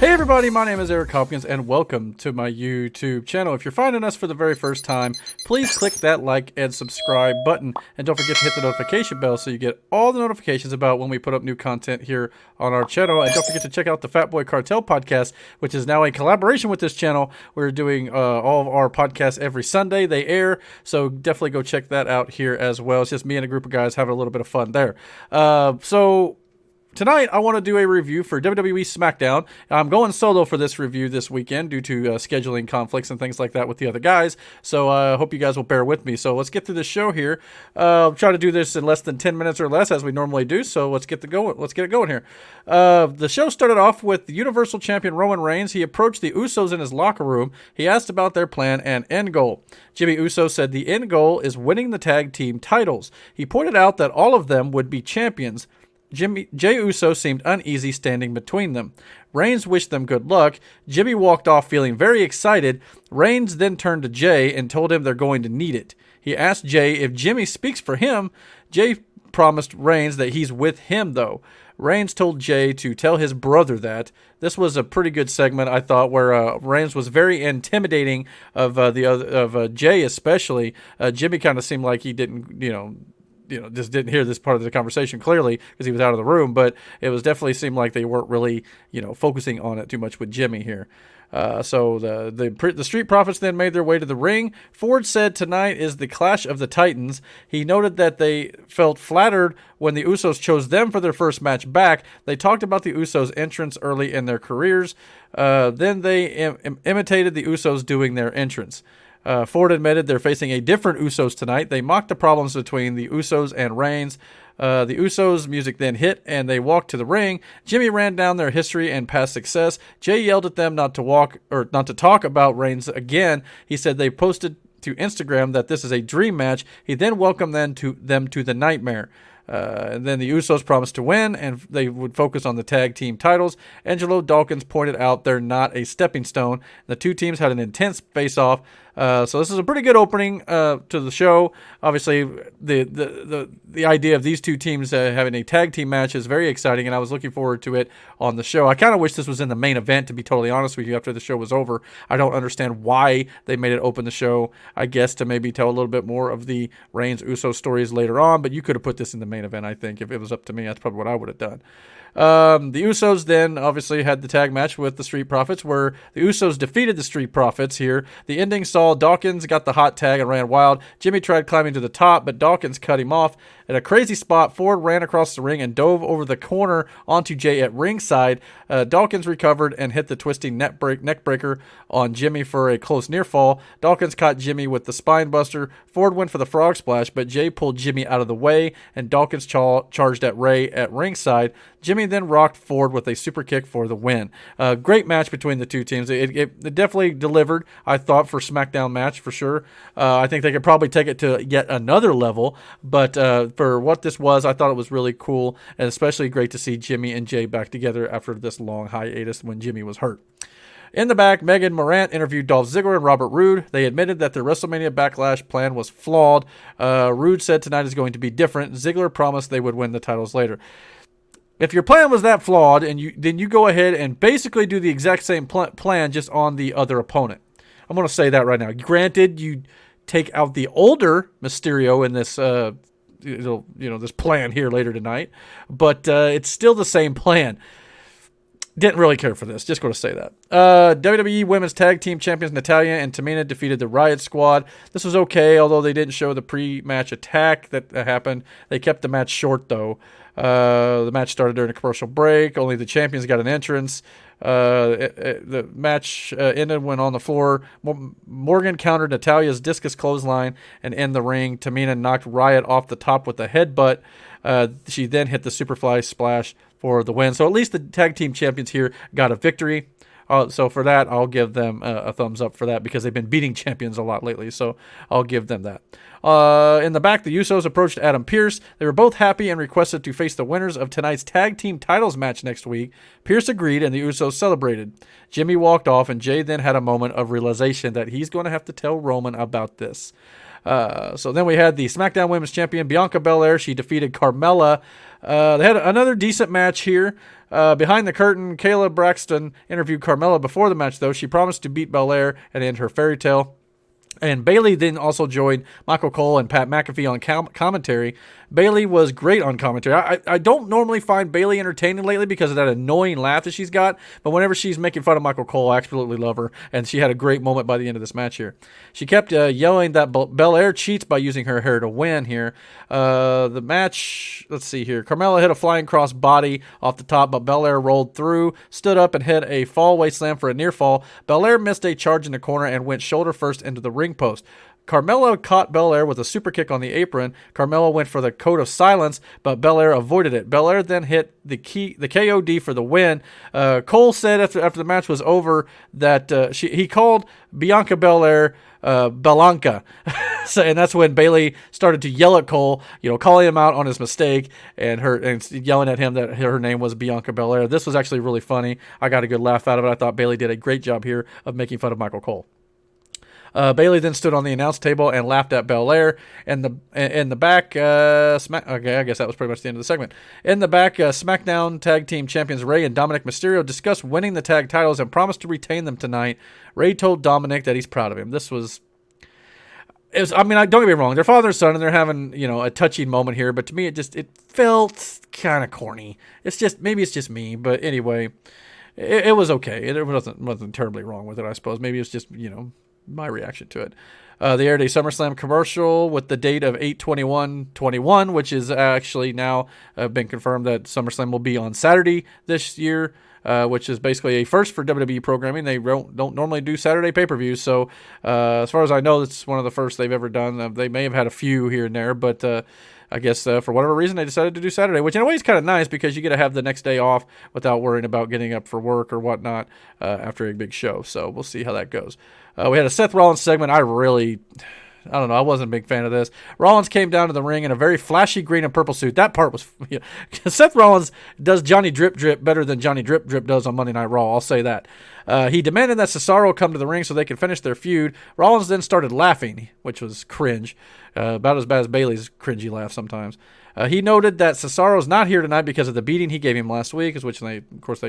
Hey everybody, my name is Eric Hopkins and welcome to my YouTube channel. If you're finding us for the very first time, please click that like and subscribe button and don't forget to hit the notification bell so you get all the notifications about when we put up new content here on our channel. And don't forget to check out the Fatboy Cartel podcast, which is now a collaboration with this channel. We're doing all of our podcasts every Sunday. They air, so definitely go check that out here as well. It's just me and a group of guys having a little bit of fun there. Tonight, I want to do a review for WWE Smackdown. I'm going solo for this review this weekend due to scheduling conflicts and things like that with the other guys. So I hope you guys will bear with me. So let's get through the show here. I'll try to do this in less than 10 minutes or less as we normally do. So let's get it going here. The show started off with the Universal Champion Roman Reigns. He approached the Usos in his locker room. He asked about their plan and end goal. Jimmy Uso said the end goal is winning the tag team titles. He pointed out that all of them would be champions. Jay Uso seemed uneasy standing between them. Reigns wished them good luck. Jimmy walked off feeling very excited. Reigns then turned to Jay and told him they're going to need it. He asked Jay if Jimmy speaks for him. Jay promised Reigns that he's with him, though. Reigns told Jay to tell his brother that. This was a pretty good segment, I thought, where Reigns was very intimidating of Jay, especially. Jimmy kind of seemed like he didn't, just didn't hear this part of the conversation clearly because he was out of the room, but it was definitely seemed like they weren't really, focusing on it too much with Jimmy here. So the Street Profits then made their way to the ring. Ford said tonight is the Clash of the Titans. He noted that they felt flattered when the Usos chose them for their first match back. They talked about the Usos' entrance early in their careers. Then they imitated the Usos doing their entrance. Ford admitted they're facing a different Usos tonight. They mocked the problems between the Usos and Reigns. The Usos' music then hit, and they walked to the ring. Jimmy ran down their history and past success. Jay yelled at them not to talk about Reigns again. He said they posted to Instagram that this is a dream match. He then welcomed them to the Nightmare. And then the Usos promised to win, and they would focus on the tag team titles. Angelo Dawkins pointed out they're not a stepping stone. The two teams had an intense face-off. So this is a pretty good opening to the show. Obviously, the idea of these two teams having a tag team match is very exciting, and I was looking forward to it on the show. I kind of wish this was in the main event, to be totally honest with you, after the show was over. I don't understand why they made it open the show. I guess to maybe tell a little bit more of the Reigns-Uso stories later on, but you could have put this in the main event, I think. If it was up to me, that's probably what I would have done. The Usos then obviously had the tag match with the Street Profits, where the Usos defeated the Street Profits here. The ending saw Dawkins got the hot tag and ran wild. Jimmy tried climbing to the top, but Dawkins cut him off. At a crazy spot, Ford ran across the ring and dove over the corner onto Jay at ringside. Dawkins recovered and hit the twisting neck breaker on Jimmy for a close near fall. Dawkins caught Jimmy with the spine buster. Ford went for the frog splash, but Jay pulled Jimmy out of the way, and Dawkins charged at Ray at ringside. Jimmy then rocked Ford with a super kick for the win. Great match between the two teams. It definitely delivered, I thought, for SmackDown match for sure. I think they could probably take it to yet another level, but for what this was, I thought it was really cool, and especially great to see Jimmy and Jay back together after this long hiatus when Jimmy was hurt. In the back, Megan Morant interviewed Dolph Ziggler and Robert Roode. They admitted that their WrestleMania Backlash plan was flawed. Roode said tonight is going to be different. Ziggler promised they would win the titles later. If your plan was that flawed, then you go ahead and basically do the exact same plan just on the other opponent. I'm going to say that right now. Granted, you take out the older Mysterio in this this plan here later tonight, but it's still the same plan. Didn't really care for this. Just going to say that. WWE Women's Tag Team Champions Natalya and Tamina defeated the Riot Squad. This was okay, although they didn't show the pre-match attack that happened. They kept the match short, though. The match started during a commercial break. Only the champions got an entrance. The match ended when on the floor, Morgan countered Natalya's discus clothesline and in the ring, Tamina knocked Riot off the top with a headbutt. She then hit the Superfly Splash for the win. So at least the tag team champions here got a victory. So for that, I'll give them a thumbs up for that because they've been beating champions a lot lately. So I'll give them that. In the back, the Usos approached Adam Pearce. They were both happy and requested to face the winners of tonight's tag team titles match next week. Pearce agreed, and the Usos celebrated. Jimmy walked off, and Jay then had a moment of realization that he's going to have to tell Roman about this. So then we had the SmackDown Women's Champion, Bianca Belair. She defeated Carmella. They had another decent match here. Behind the curtain, Kayla Braxton interviewed Carmella before the match, though. She promised to beat Belair and end her fairy tale. And Bayley then also joined Michael Cole and Pat McAfee on commentary. Bayley was great on commentary. I don't normally find Bayley entertaining lately because of that annoying laugh that she's got, but whenever she's making fun of Michael Cole, I absolutely love her, and she had a great moment by the end of this match here. She kept yelling that Belair cheats by using her hair to win here. The match, let's see here. Carmella hit a flying cross body off the top, but Belair rolled through, stood up, and hit a fallaway slam for a near fall. Belair missed a charge in the corner and went shoulder first into the ring post. Carmella caught Belair with a super kick on the apron. Carmella went for the code of silence, but Belair avoided it. Belair then hit the KOD for the win. Cole said after the match was over that he called Bianca Belair Belanca. And that's when Bayley started to yell at Cole, calling him out on his mistake and yelling at him that her name was Bianca Belair. This was actually really funny. I got a good laugh out of it. I thought Bayley did a great job here of making fun of Michael Cole. Bayley then stood on the announce table and laughed at Belair. In the back, okay, I guess that was pretty much the end of the segment. In the back, SmackDown Tag Team Champions Rey and Dominic Mysterio discussed winning the tag titles and promised to retain them tonight. Rey told Dominic that he's proud of him. Don't get me wrong. They're father and son, and they're having, a touching moment here. But to me, it felt kind of corny. Maybe it's just me. But anyway, it was okay. There wasn't terribly wrong with it, I suppose. Maybe it's just, my reaction to it. They aired a SummerSlam commercial with the date of 8/21/21, which is actually now been confirmed that SummerSlam will be on Saturday this year, which is basically a first for WWE programming. They don't normally do Saturday pay-per-views, so as far as I know, it's one of the first they've ever done. They may have had a few here and there, but I guess for whatever reason they decided to do Saturday, which in a way is kind of nice because you get to have the next day off without worrying about getting up for work or whatnot after a big show. So we'll see how that goes. We had a Seth Rollins segment. I don't know. I wasn't a big fan of this. Rollins came down to the ring in a very flashy green and purple suit. That part was... Seth Rollins does Johnny Drip Drip better than Johnny Drip Drip does on Monday Night Raw. I'll say that. He demanded that Cesaro come to the ring so they could finish their feud. Rollins then started laughing, which was cringe. About as bad as Bayley's cringy laugh sometimes. He noted that Cesaro's not here tonight because of the beating he gave him last week, which they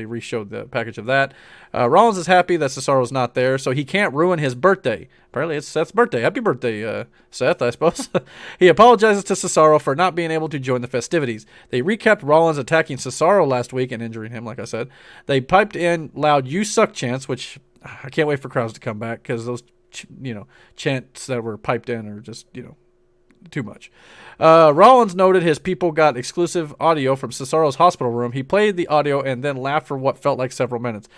re-showed the package of that. Rollins is happy that Cesaro's not there, so he can't ruin his birthday. Apparently it's Seth's birthday. Happy birthday, Seth, I suppose. He apologizes to Cesaro for not being able to join the festivities. They recapped Rollins attacking Cesaro last week and injuring him, like I said. They piped in loud "You suck" chants, which I can't wait for crowds to come back because those, chants that were piped in are just, too much. Rollins noted his people got exclusive audio from Cesaro's hospital room. He played the audio and then laughed for what felt like several minutes.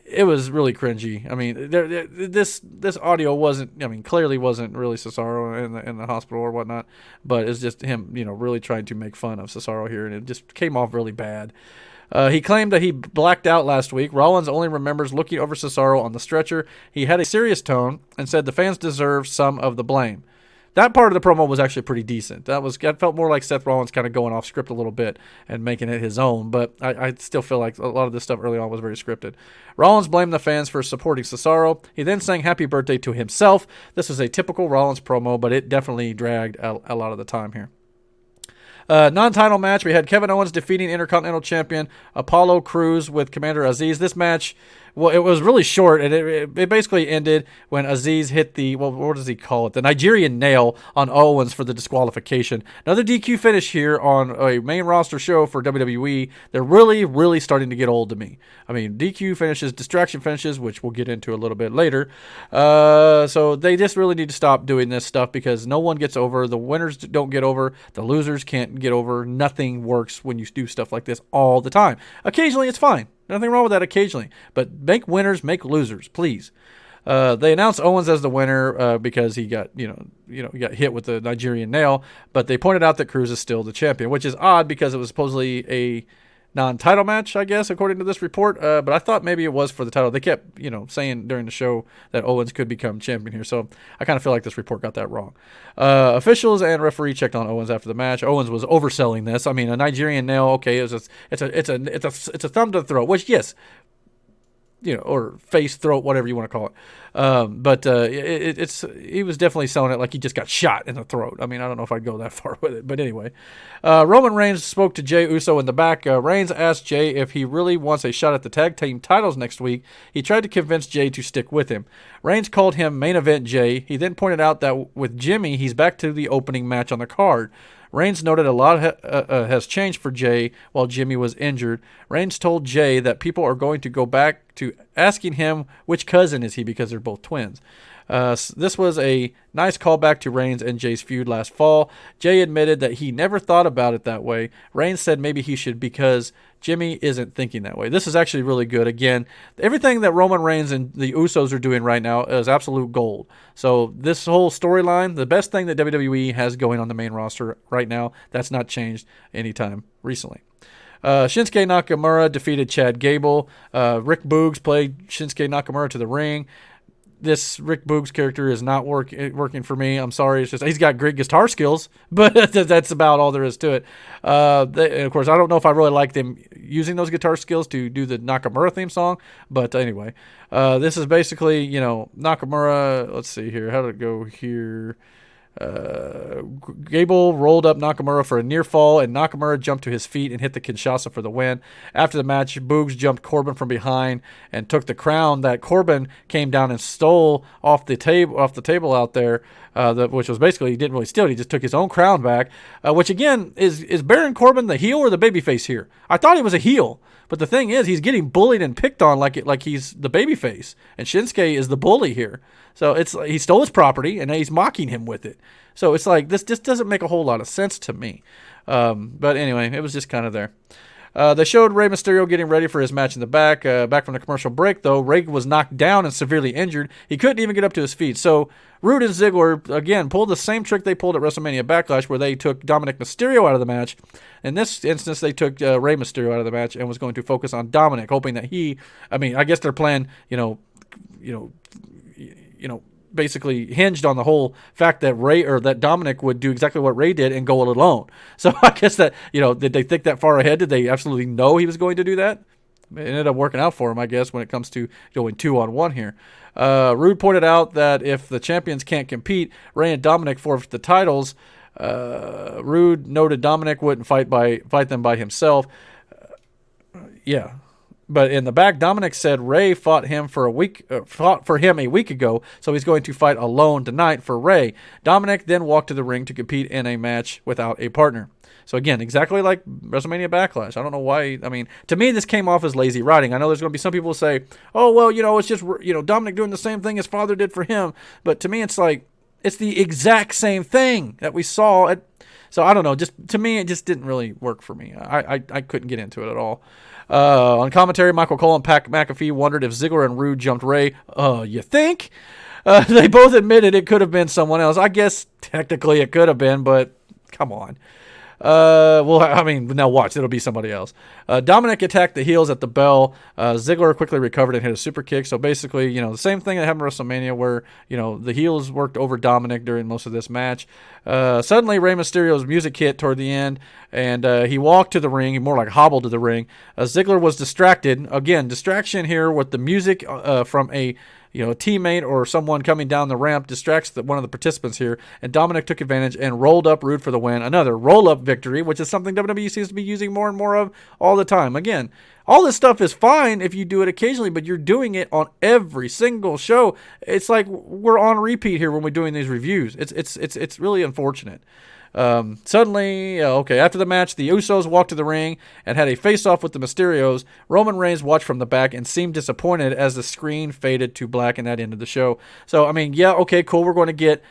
It was really cringy. I mean, this audio clearly wasn't really Cesaro in the hospital or whatnot, but it's just him, really trying to make fun of Cesaro here, and it just came off really bad. He claimed that he blacked out last week. Rollins only remembers looking over Cesaro on the stretcher. He had a serious tone and said the fans deserve some of the blame. That part of the promo was actually pretty decent. That felt more like Seth Rollins kind of going off script a little bit and making it his own, but I still feel like a lot of this stuff early on was very scripted. Rollins blamed the fans for supporting Cesaro. He then sang happy birthday to himself. This was a typical Rollins promo, but it definitely dragged a lot of the time here. Non-title match, we had Kevin Owens defeating Intercontinental Champion Apollo Crews with Commander Aziz. This match, it was really short, and it basically ended when Aziz hit what does he call it? The Nigerian nail on Owens for the disqualification. Another DQ finish here on a main roster show for WWE. They're really, really starting to get old to me. I mean, DQ finishes, distraction finishes, which we'll get into a little bit later. So they just really need to stop doing this stuff because no one gets over. The winners don't get over. The losers can't get over. Nothing works when you do stuff like this all the time. Occasionally, it's fine. Nothing wrong with that occasionally. But make winners, make losers, please. They announced Owens as the winner because he got, he got hit with the Nigerian nail. But they pointed out that Crews is still the champion, which is odd because it was supposedly a non-title match, I guess, according to this report. But I thought maybe it was for the title. They kept, saying during the show that Owens could become champion here. So I kind of feel like this report got that wrong. Officials and referee checked on Owens after the match. Owens was overselling this. I mean, a Nigerian nail, okay, it's a thumb to the throat. Which, yes, or face, throat, whatever you want to call it. But he was definitely selling it like he just got shot in the throat. I mean, I don't know if I'd go that far with it, but anyway. Roman Reigns spoke to Jey Uso in the back. Reigns asked Jey if he really wants a shot at the tag team titles next week. He tried to convince Jey to stick with him. Reigns called him main event Jey. He then pointed out that with Jimmy, he's back to the opening match on the card. Reigns noted a lot has changed for Jey while Jimmy was injured. Reigns told Jey that people are going to go back to asking him which cousin is he because they're both twins. This was a nice callback to Reigns and Jey's feud last fall. Jey admitted that he never thought about it that way. Reigns said maybe he should because Jimmy isn't thinking that way. This is actually really good. Again, everything that Roman Reigns and the Usos are doing right now is absolute gold. So this whole storyline, the best thing that WWE has going on the main roster right now, that's not changed anytime recently. Shinsuke Nakamura defeated Chad Gable. Rick Boogs played Shinsuke Nakamura to the ring. This Rick Boogs character is not working for me. I'm sorry. It's just he's got great guitar skills, but that's about all there is to it. And of course, I don't know if I really like them using those guitar skills to do the Nakamura theme song. But anyway, this is basically, Nakamura. Let's see here. How did it go here? Gable rolled up Nakamura for a near fall, and Nakamura jumped to his feet and hit the Kinshasa for the win. After the match, Boogs jumped Corbin from behind and took the crown that Corbin came down and stole off the table out there, which was basically he didn't really steal it. He just took his own crown back, which again is Baron Corbin the heel or the babyface here? I thought he was a heel. But the thing is, he's getting bullied and picked on like he's the babyface, and Shinsuke is the bully here. So it's he stole his property, and he's mocking him with it. So it's like this just doesn't make a whole lot of sense to me. But anyway, it was just kind of there. They showed Rey Mysterio getting ready for his match in the back. Back from the commercial break, though, Rey was knocked down and severely injured. He couldn't even get up to his feet. So Rude and Ziggler, again, pulled the same trick they pulled at WrestleMania Backlash, where they took Dominic Mysterio out of the match. In this instance, they took Rey Mysterio out of the match and was going to focus on Dominic, hoping that I guess their plan, basically hinged on the whole fact that that Dominic would do exactly what Rey did and go it alone. So I guess that, did they think that far ahead? Did they absolutely know he was going to do that? It ended up working out for him, I guess, when it comes to going 2-on-1 here. Rude pointed out that if the champions can't compete, Rey and Dominic forfeit the titles. Rude noted Dominic wouldn't fight them by himself. Yeah. But in the back, Dominic said Rey fought for him a week ago, so he's going to fight alone tonight for Rey. Dominic then walked to the ring to compete in a match without a partner. So again, exactly like WrestleMania Backlash. I don't know why. I mean, to me, this came off as lazy writing. I know there's going to be some people who say, "Oh, well, it's just Dominic doing the same thing his father did for him." But to me, it's like it's the exact same thing that we saw. So I don't know. Just to me, it just didn't really work for me. I couldn't get into it at all. On commentary, Michael Cole and Pat McAfee wondered if Ziggler and Rude jumped Rey. You think? They both admitted it could have been someone else. I guess technically it could have been, but come on. Now watch. It'll be somebody else. Dominic attacked the heels at the bell. Ziggler quickly recovered and hit a super kick. So basically, the same thing that happened at WrestleMania where, the heels worked over Dominic during most of this match. Suddenly, Rey Mysterio's music hit toward the end, and he walked to the ring. He more like hobbled to the ring. Ziggler was distracted. Again, distraction here with the music from a teammate or someone coming down the ramp distracts one of the participants here, and Dominic took advantage and rolled up Rude for the win. Another roll-up victory, which is something WWE seems to be using more and more of all the time. Again, all this stuff is fine if you do it occasionally, but you're doing it on every single show. It's like we're on repeat here when we're doing these reviews. It's really unfortunate. Suddenly, after the match, the Usos walked to the ring and had a face-off with the Mysterios. Roman Reigns watched from the back and seemed disappointed as the screen faded to black, and that ended the show. So, cool, we're going to get,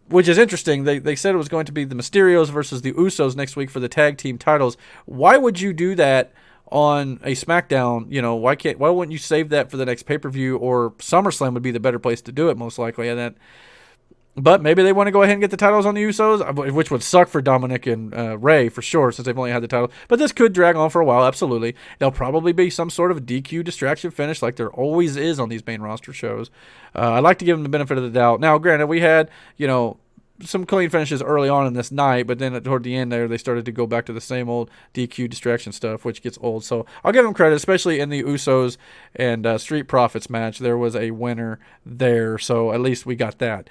which is interesting, they said it was going to be the Mysterios versus the Usos next week for the tag team titles. Why would you do that on a SmackDown? Why wouldn't you save that for the next pay-per-view, or SummerSlam would be the better place to do it, most likely, But maybe they want to go ahead and get the titles on the Usos, which would suck for Dominic and Rey for sure, since they've only had the title. But this could drag on for a while, absolutely. There'll probably be some sort of DQ distraction finish like there always is on these main roster shows. I'd like to give them the benefit of the doubt. Now, granted, we had, some clean finishes early on in this night, but then toward the end there, they started to go back to the same old DQ distraction stuff, which gets old. So I'll give them credit, especially in the Usos and Street Profits match. There was a winner there, so at least we got that.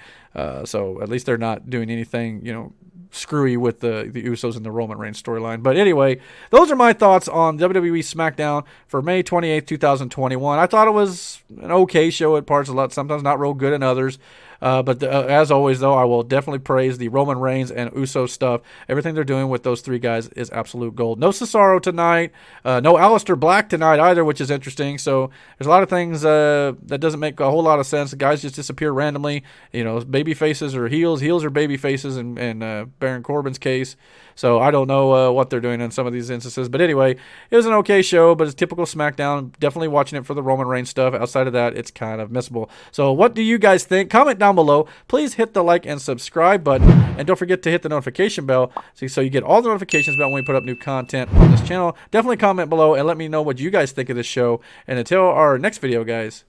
So at least they're not doing anything, screwy with the Usos and the Roman Reigns storyline. But anyway, those are my thoughts on WWE Smackdown for May 28th, 2021. I thought it was an okay show at parts, sometimes not real good in others. But as always, though, I will definitely praise the Roman Reigns and Uso stuff. Everything they're doing with those three guys is absolute gold. No Cesaro tonight. No Aleister Black tonight either, which is interesting. So there's a lot of things that doesn't make a whole lot of sense. The guys just disappear randomly. Baby faces or heels. Heels are baby faces in Baron Corbin's case. So I don't know what they're doing in some of these instances. But anyway, it was an okay show, but it's typical SmackDown. Definitely watching it for the Roman Reigns stuff. Outside of that, it's kind of missable. So what do you guys think? Comment down below. Please hit the like and subscribe button. And don't forget to hit the notification bell so you get all the notifications about when we put up new content on this channel. Definitely comment below and let me know what you guys think of this show. And until our next video, guys,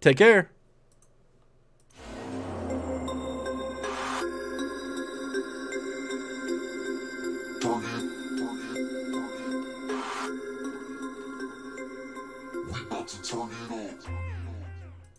take care. We about to turn it up.